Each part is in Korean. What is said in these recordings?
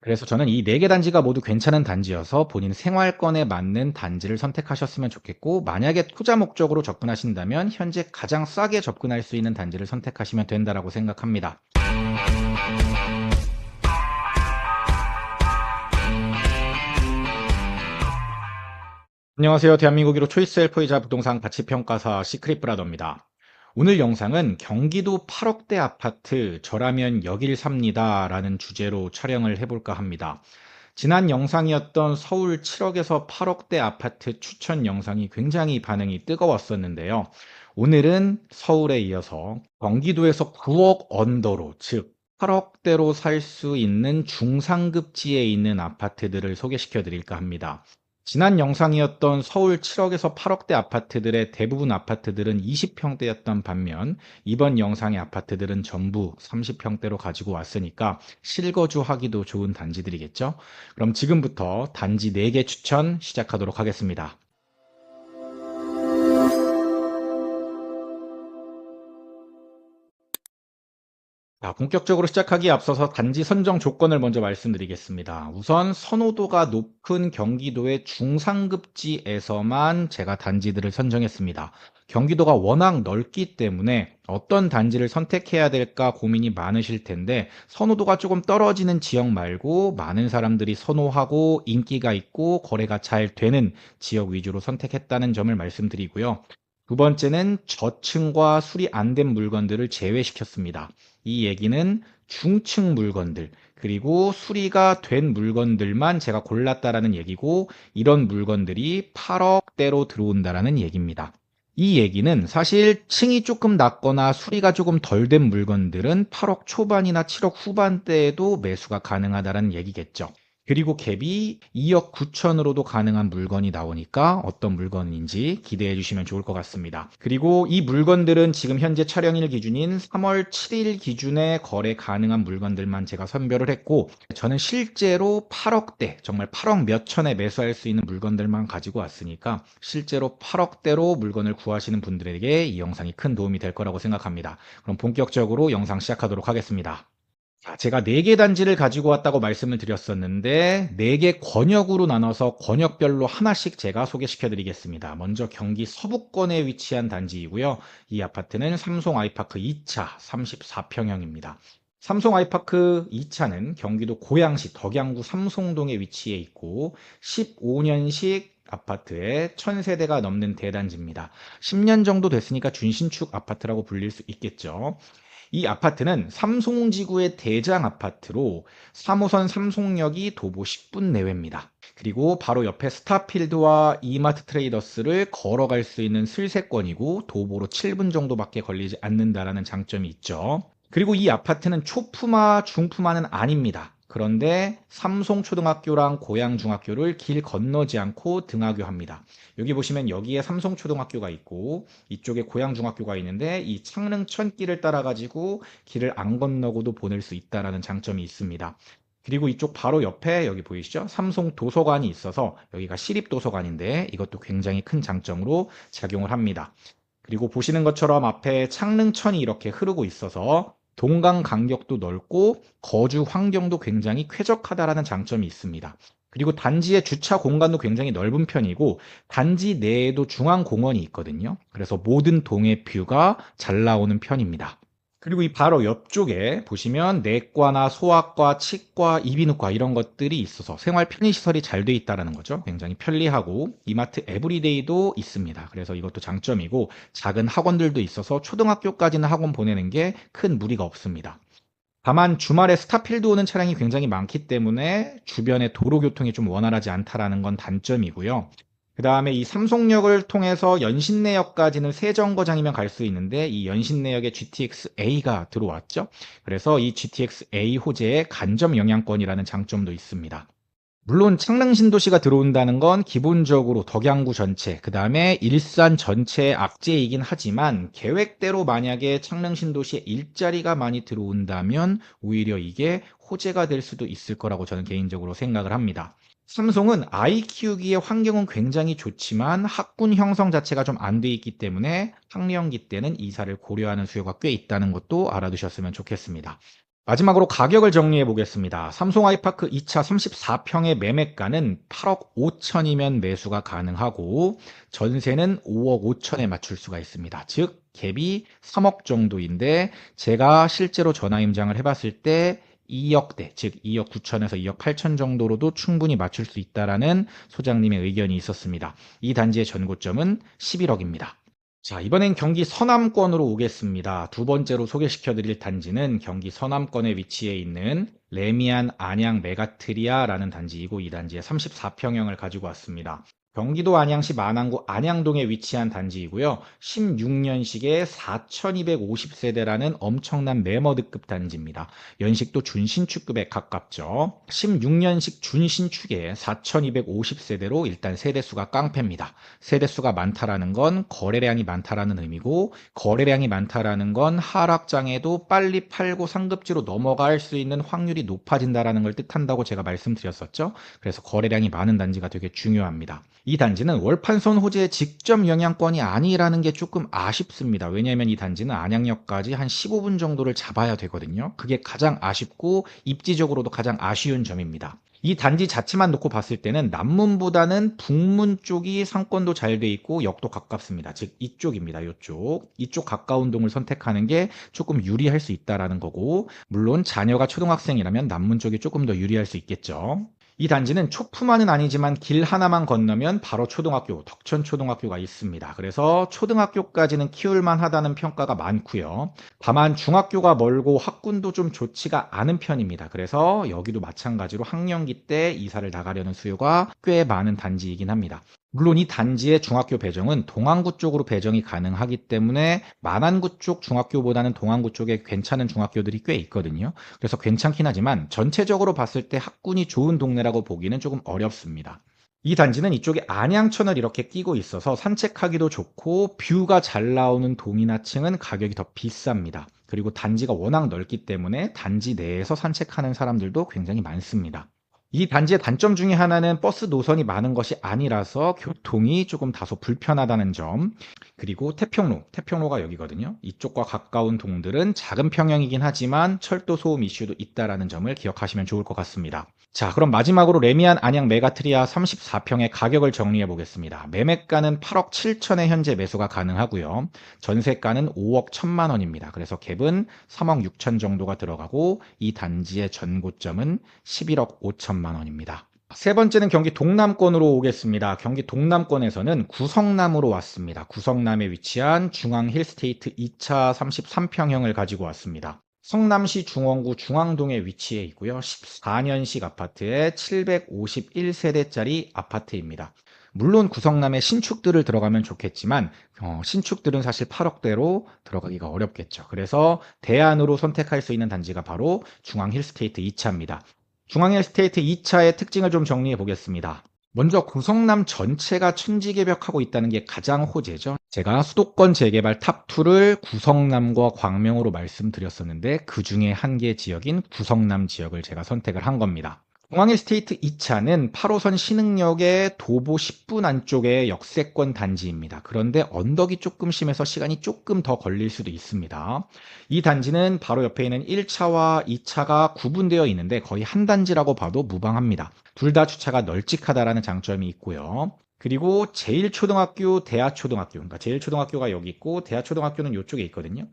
그래서 저는 이 4개 단지가 모두 괜찮은 단지여서 본인 생활권에 맞는 단지를 선택하셨으면 좋겠고, 만약에 투자 목적으로 접근하신다면 현재 가장 싸게 접근할 수 있는 단지를 선택하시면 된다라고 생각합니다. 안녕하세요. 대한민국 1호 초이스 헬퍼이자 부동산 가치평가사 시크릿브라더입니다. 오늘 영상은 경기도 8억대 아파트 저라면 여길 삽니다 라는 주제로 촬영을 해볼까 합니다. 지난 영상이었던 서울 7억에서 8억대 아파트 추천 영상이 굉장히 반응이 뜨거웠었는데요. 오늘은 서울에 이어서 경기도에서 9억 언더로, 즉 8억대로 살 수 있는 중상급지에 있는 아파트들을 소개시켜 드릴까 합니다. 지난 영상이었던 서울 7억에서 8억대 아파트들의 대부분 아파트들은 20평대였던 반면 이번 영상의 아파트들은 전부 30평대로 가지고 왔으니까 실거주하기도 좋은 단지들이겠죠. 그럼 지금부터 단지 4개 추천 시작하도록 하겠습니다. 자, 본격적으로 시작하기에 앞서서 단지 선정 조건을 먼저 말씀드리겠습니다. 우선 선호도가 높은 경기도의 중상급지에서만 제가 단지들을 선정했습니다. 경기도가 워낙 넓기 때문에 어떤 단지를 선택해야 될까 고민이 많으실 텐데, 선호도가 조금 떨어지는 지역 말고 많은 사람들이 선호하고 인기가 있고 거래가 잘 되는 지역 위주로 선택했다는 점을 말씀드리고요. 두 번째는 저층과 수리 안 된 물건들을 제외시켰습니다. 이 얘기는 중층 물건들, 그리고 수리가 된 물건들만 제가 골랐다라는 얘기고, 이런 물건들이 8억대로 들어온다라는 얘기입니다. 이 얘기는 사실 층이 조금 낮거나 수리가 조금 덜 된 물건들은 8억 초반이나 7억 후반대에도 매수가 가능하다는 얘기겠죠. 그리고 갭이 2억 9천으로도 가능한 물건이 나오니까 어떤 물건인지 기대해 주시면 좋을 것 같습니다. 그리고 이 물건들은 지금 현재 촬영일 기준인 3월 7일 기준에 거래 가능한 물건들만 제가 선별을 했고, 저는 실제로 8억대, 정말 8억 몇 천에 매수할 수 있는 물건들만 가지고 왔으니까 실제로 8억대로 물건을 구하시는 분들에게 이 영상이 큰 도움이 될 거라고 생각합니다. 그럼 본격적으로 영상 시작하도록 하겠습니다. 자, 제가 4개 단지를 가지고 왔다고 말씀을 드렸었는데 4개 권역으로 나눠서 권역별로 하나씩 제가 소개시켜 드리겠습니다. 먼저 경기 서부권에 위치한 단지이고요. 이 아파트는 삼성 아이파크 2차 34평형입니다. 삼성 아이파크 2차는 경기도 고양시 덕양구 삼송동에 위치해 있고 15년식 아파트에 1000세대가 넘는 대단지입니다. 10년 정도 됐으니까 준신축 아파트라고 불릴 수 있겠죠. 이 아파트는 삼송지구의 대장 아파트로 3호선 삼송역이 도보 10분 내외입니다. 그리고 바로 옆에 스타필드와 이마트 트레이더스를 걸어갈 수 있는 슬세권이고 도보로 7분 정도밖에 걸리지 않는다라는 장점이 있죠. 그리고 이 아파트는 초품화, 중품화는 아닙니다. 그런데 삼송초등학교랑 고양중학교를 길 건너지 않고 등하교합니다. 여기 보시면 여기에 삼송초등학교가 있고 이쪽에 고양중학교가 있는데 이 창릉천길을 따라가지고 길을 안 건너고도 보낼 수 있다는 장점이 있습니다. 그리고 이쪽 바로 옆에 여기 보이시죠? 삼송도서관이 있어서 여기가 시립도서관인데 이것도 굉장히 큰 장점으로 작용을 합니다. 그리고 보시는 것처럼 앞에 창릉천이 이렇게 흐르고 있어서 동강 간격도 넓고 거주 환경도 굉장히 쾌적하다라는 장점이 있습니다. 그리고 단지의 주차 공간도 굉장히 넓은 편이고 단지 내에도 중앙공원이 있거든요. 그래서 모든 동의 뷰가 잘 나오는 편입니다. 그리고 이 바로 옆쪽에 보시면 내과나 소아과, 치과, 이비인후과 이런 것들이 있어서 생활 편의시설이 잘 돼 있다는 거죠. 굉장히 편리하고 이마트 에브리데이도 있습니다. 그래서 이것도 장점이고 작은 학원들도 있어서 초등학교까지는 학원 보내는 게 큰 무리가 없습니다. 다만 주말에 스타필드 오는 차량이 굉장히 많기 때문에 주변의 도로 교통이 좀 원활하지 않다라는 건 단점이고요. 그 다음에 이 삼송역을 통해서 연신내역까지는 세 정거장이면 갈 수 있는데 이 연신내역에 GTX-A가 들어왔죠. 그래서 이 GTX-A 호재의 간접 영향권이라는 장점도 있습니다. 물론 창릉 신도시가 들어온다는 건 기본적으로 덕양구 전체, 그 다음에 일산 전체의 악재이긴 하지만 계획대로 만약에 창릉 신도시에 일자리가 많이 들어온다면 오히려 이게 호재가 될 수도 있을 거라고 저는 개인적으로 생각을 합니다. 삼성은 아이 키우기에 환경은 굉장히 좋지만 학군 형성 자체가 좀 안 돼 있기 때문에 학령기 때는 이사를 고려하는 수요가 꽤 있다는 것도 알아두셨으면 좋겠습니다. 마지막으로 가격을 정리해 보겠습니다. 삼성 아이파크 2차 34평의 매매가는 8억 5천이면 매수가 가능하고 전세는 5억 5천에 맞출 수가 있습니다. 즉 갭이 3억 정도인데 제가 실제로 전화 임장을 해봤을 때 2억대, 즉 2억 9천에서 2억 8천 정도로도 충분히 맞출 수 있다라는 소장님의 의견이 있었습니다. 이 단지의 전고점은 11억입니다. 자, 이번엔 경기 서남권으로 오겠습니다. 두 번째로 소개시켜 드릴 단지는 경기 서남권에 위치해 있는 레미안 안양 메가트리아라는 단지이고 이 단지의 34평형을 가지고 왔습니다. 경기도 안양시 만안구 안양동에 위치한 단지이고요. 16년식의 4250세대라는 엄청난 매머드급 단지입니다. 연식도 준신축급에 가깝죠. 16년식 준신축에 4250세대로 일단 세대수가 깡패입니다. 세대수가 많다라는 건 거래량이 많다라는 의미고 거래량이 많다라는 건 하락장에도 빨리 팔고 상급지로 넘어갈 수 있는 확률이 높아진다라는 걸 뜻한다고 제가 말씀드렸었죠. 그래서 거래량이 많은 단지가 되게 중요합니다. 이 단지는 월판선 호재의 직접 영향권이 아니라는 게 조금 아쉽습니다. 왜냐하면 이 단지는 안양역까지 한 15분 정도를 잡아야 되거든요. 그게 가장 아쉽고 입지적으로도 가장 아쉬운 점입니다. 이 단지 자체만 놓고 봤을 때는 남문보다는 북문 쪽이 상권도 잘 돼 있고 역도 가깝습니다. 즉 이쪽입니다. 이쪽 가까운 동을 선택하는 게 조금 유리할 수 있다라는 거고 물론 자녀가 초등학생이라면 남문 쪽이 조금 더 유리할 수 있겠죠. 이 단지는 초품화는 아니지만 길 하나만 건너면 바로 초등학교, 덕천초등학교가 있습니다. 그래서 초등학교까지는 키울만 하다는 평가가 많고요. 다만 중학교가 멀고 학군도 좀 좋지가 않은 편입니다. 그래서 여기도 마찬가지로 학령기 때 이사를 나가려는 수요가 꽤 많은 단지이긴 합니다. 물론 이 단지의 중학교 배정은 동안구 쪽으로 배정이 가능하기 때문에 만안구 쪽 중학교보다는 동안구 쪽에 괜찮은 중학교들이 꽤 있거든요. 그래서 괜찮긴 하지만 전체적으로 봤을 때 학군이 좋은 동네라고 보기는 조금 어렵습니다. 이 단지는 이쪽에 안양천을 이렇게 끼고 있어서 산책하기도 좋고 뷰가 잘 나오는 동이나 층은 가격이 더 비쌉니다. 그리고 단지가 워낙 넓기 때문에 단지 내에서 산책하는 사람들도 굉장히 많습니다. 이 단지의 단점 중에 하나는 버스 노선이 많은 것이 아니라서 교통이 조금 다소 불편하다는 점. 그리고 태평로가 여기거든요. 이쪽과 가까운 동들은 작은 평형이긴 하지만 철도 소음 이슈도 있다라는 점을 기억하시면 좋을 것 같습니다. 자, 그럼 마지막으로 레미안 안양 메가트리아 34평의 가격을 정리해 보겠습니다. 매매가는 8억 7천에 현재 매수가 가능하고요. 전세가는 5억 1천만 원입니다. 그래서 갭은 3억 6천 정도가 들어가고 이 단지의 전고점은 11억 5천만 원입니다. 세 번째는 경기 동남권으로 오겠습니다. 경기 동남권에서는 구성남으로 왔습니다. 구성남에 위치한 중앙 힐스테이트 2차 33평형을 가지고 왔습니다. 성남시 중원구 중앙동에 위치해 있고요. 14년식 아파트에 751세대짜리 아파트입니다. 물론 구성남에 신축들을 들어가면 좋겠지만 신축들은 사실 8억대로 들어가기가 어렵겠죠. 그래서 대안으로 선택할 수 있는 단지가 바로 중앙 힐스테이트 2차입니다. 중앙 힐스테이트 2차의 특징을 좀 정리해 보겠습니다. 먼저 구성남 전체가 천지개벽하고 있다는 게 가장 호재죠. 제가 수도권 재개발 탑2를 구성남과 광명으로 말씀드렸었는데 그 중에 한 개 지역인 구성남 지역을 제가 선택을 한 겁니다. 중앙일스테이트 2차는 8호선 신흥역의 도보 10분 안쪽의 역세권 단지입니다. 그런데 언덕이 조금 심해서 시간이 조금 더 걸릴 수도 있습니다. 이 단지는 바로 옆에 있는 1차와 2차가 구분되어 있는데 거의 한 단지라고 봐도 무방합니다. 둘 다 주차가 널찍하다라는 장점이 있고요. 그리고 제일초등학교, 대하초등학교, 그러니까 제일초등학교가 여기 있고 대하초등학교는 이쪽에 있거든요.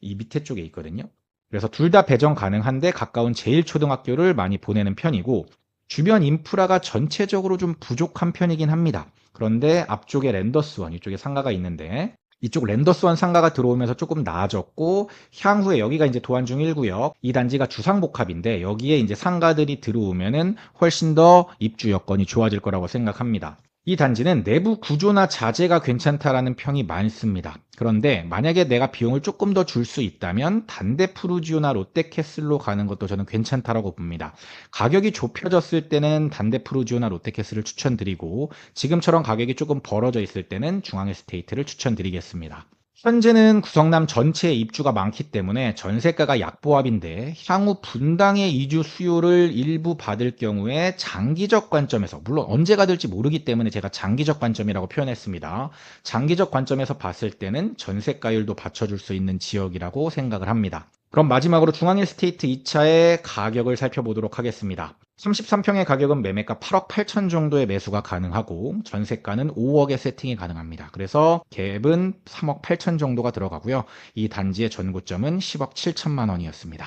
이 밑에 쪽에 있거든요. 그래서 둘 다 배정 가능한데 가까운 제일초등학교를 많이 보내는 편이고 주변 인프라가 전체적으로 좀 부족한 편이긴 합니다. 그런데 앞쪽에 랜더스원, 이쪽에 상가가 있는데 이쪽 랜더스원 상가가 들어오면서 조금 나아졌고 향후에 여기가 이제 도안중 1구역, 이 단지가 주상복합인데 여기에 이제 상가들이 들어오면은 훨씬 더 입주 여건이 좋아질 거라고 생각합니다. 이 단지는 내부 구조나 자재가 괜찮다라는 평이 많습니다. 그런데 만약에 내가 비용을 조금 더 줄 수 있다면 단대푸르지오나 롯데캐슬로 가는 것도 저는 괜찮다라고 봅니다. 가격이 좁혀졌을 때는 단대푸르지오나 롯데캐슬을 추천드리고 지금처럼 가격이 조금 벌어져 있을 때는 중앙에스테이트를 추천드리겠습니다. 현재는 구성남 전체에 입주가 많기 때문에 전세가가 약보합인데 향후 분당의 이주 수요를 일부 받을 경우에 장기적 관점에서 물론 언제가 될지 모르기 때문에 제가 장기적 관점이라고 표현했습니다. 장기적 관점에서 봤을 때는 전세가율도 받쳐줄 수 있는 지역이라고 생각을 합니다. 그럼 마지막으로 중앙일스테이트 2차의 가격을 살펴보도록 하겠습니다. 33평의 가격은 매매가 8억 8천 정도의 매수가 가능하고 전세가는 5억의 세팅이 가능합니다. 그래서 갭은 3억 8천 정도가 들어가고요. 이 단지의 전고점은 10억 7천만 원이었습니다.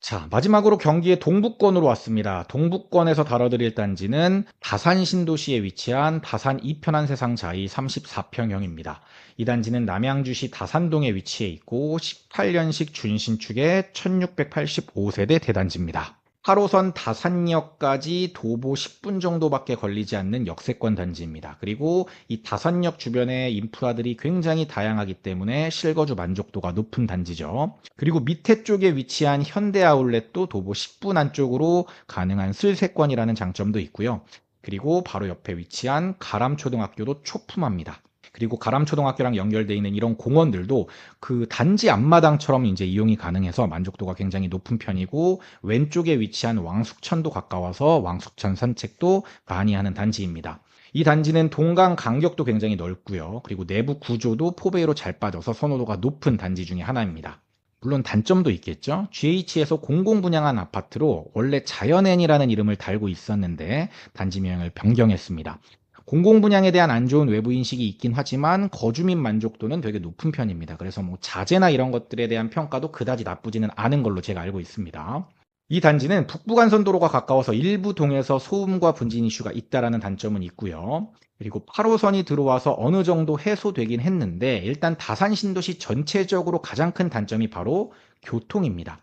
자, 마지막으로 경기의 동북권으로 왔습니다. 동북권에서 다뤄드릴 단지는 다산 신도시에 위치한 다산 이편한 세상 자이 34평형입니다. 이 단지는 남양주시 다산동에 위치해 있고 18년식 준신축의 1685세대 대단지입니다. 8호선 다산역까지 도보 10분 정도밖에 걸리지 않는 역세권 단지입니다. 그리고 이 다산역 주변의 인프라들이 굉장히 다양하기 때문에 실거주 만족도가 높은 단지죠. 그리고 밑에 쪽에 위치한 현대아울렛도 도보 10분 안쪽으로 가능한 슬세권이라는 장점도 있고요. 그리고 바로 옆에 위치한 가람초등학교도 초품합니다. 그리고 가람초등학교랑 연결되어 있는 이런 공원들도 그 단지 앞마당처럼 이제 이용이 가능해서 만족도가 굉장히 높은 편이고, 왼쪽에 위치한 왕숙천도 가까워서 왕숙천 산책도 많이 하는 단지입니다. 이 단지는 동강 간격도 굉장히 넓고요. 그리고 내부 구조도 포베이로 잘 빠져서 선호도가 높은 단지 중에 하나입니다. 물론 단점도 있겠죠. GH에서 공공 분양한 아파트로 원래 자연N이라는 이름을 달고 있었는데 단지명을 변경했습니다. 공공분양에 대한 안 좋은 외부 인식이 있긴 하지만 거주민 만족도는 되게 높은 편입니다. 그래서 뭐 자재나 이런 것들에 대한 평가도 그다지 나쁘지는 않은 걸로 제가 알고 있습니다. 이 단지는 북부간선도로가 가까워서 일부 동에서 소음과 분진 이슈가 있다라는 단점은 있고요. 그리고 8호선이 들어와서 어느 정도 해소되긴 했는데 일단 다산 신도시 전체적으로 가장 큰 단점이 바로 교통입니다.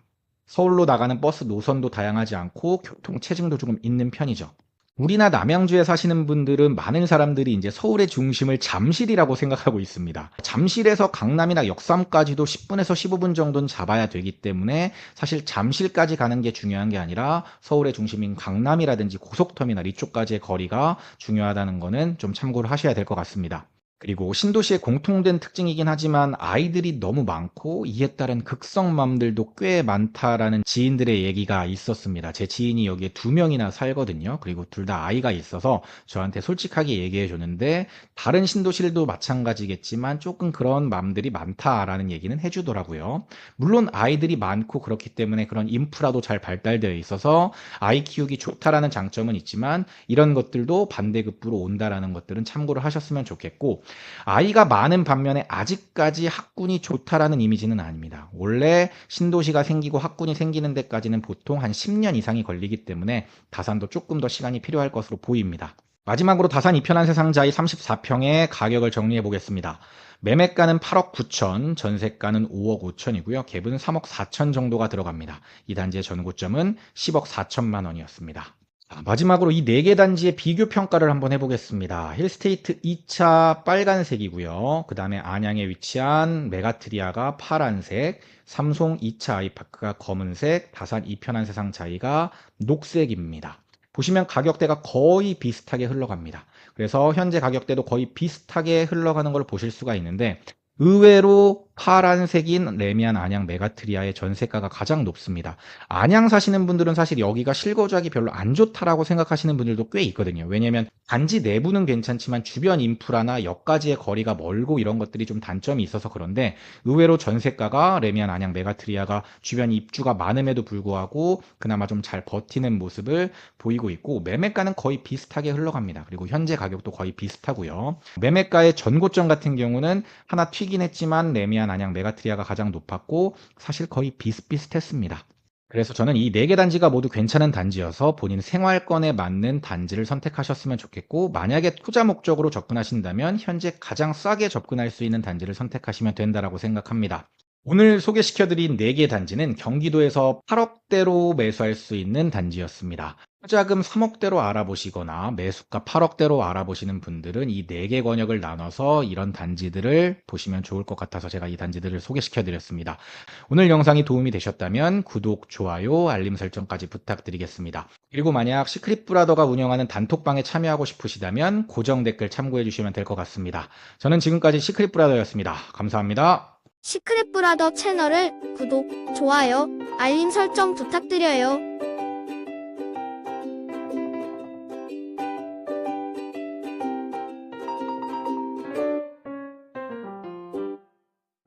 서울로 나가는 버스 노선도 다양하지 않고 교통 체증도 조금 있는 편이죠. 우리나 남양주에 사시는 분들은 많은 사람들이 이제 서울의 중심을 잠실이라고 생각하고 있습니다. 잠실에서 강남이나 역삼까지도 10분에서 15분 정도는 잡아야 되기 때문에 사실 잠실까지 가는 게 중요한 게 아니라 서울의 중심인 강남이라든지 고속터미널 이쪽까지의 거리가 중요하다는 거는 좀 참고를 하셔야 될 것 같습니다. 그리고 신도시의 공통된 특징이긴 하지만 아이들이 너무 많고 이에 따른 극성맘들도 꽤 많다라는 지인들의 얘기가 있었습니다. 제 지인이 여기에 2명이나 살거든요. 그리고 둘 다 아이가 있어서 저한테 솔직하게 얘기해 줬는데 다른 신도시들도 마찬가지겠지만 조금 그런 맘들이 많다라는 얘기는 해주더라고요. 물론 아이들이 많고 그렇기 때문에 그런 인프라도 잘 발달되어 있어서 아이 키우기 좋다라는 장점은 있지만 이런 것들도 반대급부로 온다라는 것들은 참고를 하셨으면 좋겠고, 아이가 많은 반면에 아직까지 학군이 좋다라는 이미지는 아닙니다. 원래 신도시가 생기고 학군이 생기는 데까지는 보통 한 10년 이상이 걸리기 때문에 다산도 조금 더 시간이 필요할 것으로 보입니다. 마지막으로 다산 이편한 세상자이 34평의 가격을 정리해 보겠습니다. 매매가는 8억 9천, 전세가는 5억 5천이고요. 갭은 3억 4천 정도가 들어갑니다. 이 단지의 전고점은 10억 4천만 원이었습니다. 마지막으로 이 4개 단지의 비교 평가를 한번 해보겠습니다. 힐스테이트 2차 빨간색이고요. 그 다음에 안양에 위치한 메가트리아가 파란색, 삼송 2차 아이파크가 검은색, 다산 이편한 세상 자이가 녹색입니다. 보시면 가격대가 거의 비슷하게 흘러갑니다. 그래서 현재 가격대도 거의 비슷하게 흘러가는 걸 보실 수가 있는데, 의외로 파란색인 레미안 안양 메가트리아의 전세가가 가장 높습니다. 안양 사시는 분들은 사실 여기가 실거주하기 별로 안 좋다라고 생각하시는 분들도 꽤 있거든요. 왜냐면 단지 내부는 괜찮지만 주변 인프라나 역까지의 거리가 멀고 이런 것들이 좀 단점이 있어서 그런데, 의외로 전세가가 레미안 안양 메가트리아가 주변 입주가 많음에도 불구하고 그나마 좀 잘 버티는 모습을 보이고 있고, 매매가는 거의 비슷하게 흘러갑니다. 그리고 현재 가격도 거의 비슷하고요. 매매가의 전고점 같은 경우는 하나 튀긴 했지만 레미안 안양 메가트리아가 가장 높았고 사실 거의 비슷비슷했습니다. 그래서 저는 이 4개 단지가 모두 괜찮은 단지여서 본인 생활권에 맞는 단지를 선택하셨으면 좋겠고, 만약에 투자 목적으로 접근하신다면 현재 가장 싸게 접근할 수 있는 단지를 선택하시면 된다고 생각합니다. 오늘 소개시켜드린 4개 단지는 경기도에서 8억대로 매수할 수 있는 단지였습니다. 투자금 3억대로 알아보시거나 매수가 8억대로 알아보시는 분들은 이 4개 권역을 나눠서 이런 단지들을 보시면 좋을 것 같아서 제가 이 단지들을 소개시켜드렸습니다. 오늘 영상이 도움이 되셨다면 구독, 좋아요, 알림 설정까지 부탁드리겠습니다. 그리고 만약 시크릿 브라더가 운영하는 단톡방에 참여하고 싶으시다면 고정 댓글 참고해 주시면 될 것 같습니다. 저는 지금까지 시크릿 브라더였습니다. 감사합니다. 시크릿 브라더 채널을 구독, 좋아요, 알림 설정 부탁드려요.